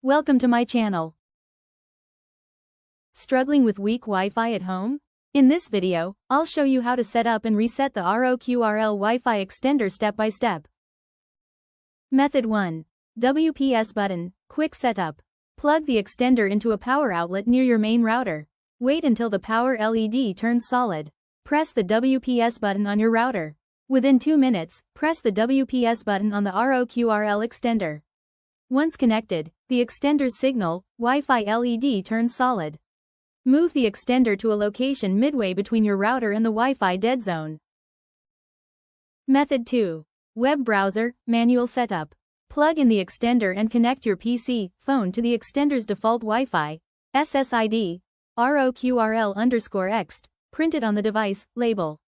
Welcome to my channel. Struggling with weak Wi-Fi at home? In this video, I'll show you how to set up and reset the ROQRL Wi-Fi Extender step by step. Method 1. WPS button, quick setup. Plug the extender into a power outlet near your main router. Wait until the power LED turns solid. Press the WPS button on your router. Within 2 minutes, press the WPS button on the ROQRL extender. Once connected, the extender's signal, Wi-Fi LED turns solid. Move the extender to a location midway between your router and the Wi-Fi dead zone. Method 2. Web browser, manual setup. Plug in the extender and connect your PC, phone to the extender's default Wi-Fi, SSID, ROQRL_Ext, printed on the device, label.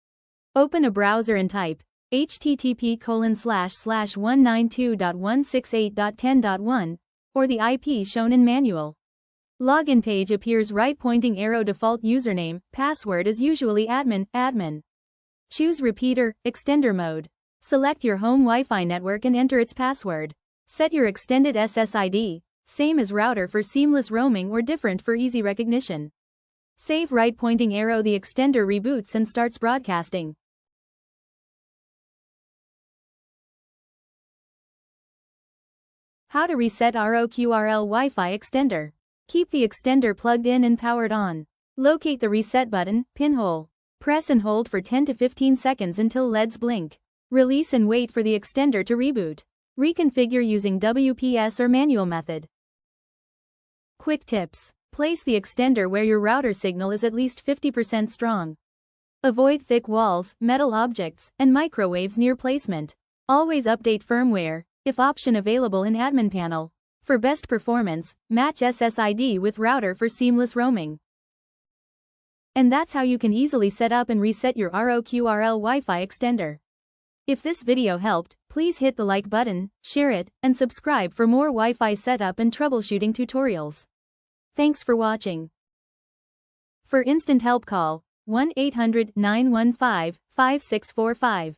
Open a browser and type http://192.168.10.1, or the IP shown in manual. Login page appears right pointing arrow default username, password is usually admin. Choose repeater, extender mode. Select your home Wi-Fi network and enter its password. Set your extended SSID, same as router for seamless roaming or different for easy recognition. Save right pointing arrow. The extender reboots and starts broadcasting. How to reset ROQRL Wi-Fi extender. Keep the extender plugged in and powered on. Locate the reset button, pinhole. Press and hold for 10 to 15 seconds until LEDs blink. Release and wait for the extender to reboot. Reconfigure using WPS or manual method. Quick tips. Place the extender where your router signal is at least 50% strong. Avoid thick walls, metal objects, and microwaves near placement. Always update firmware, if option available in admin panel. For best performance, match SSID with router for seamless roaming. And that's how you can easily set up and reset your ROQRL Wi-Fi extender. If this video helped, please hit the like button, share it, and subscribe for more Wi-Fi setup and troubleshooting tutorials. Thanks for watching. For instant help call 1-800-915-5645.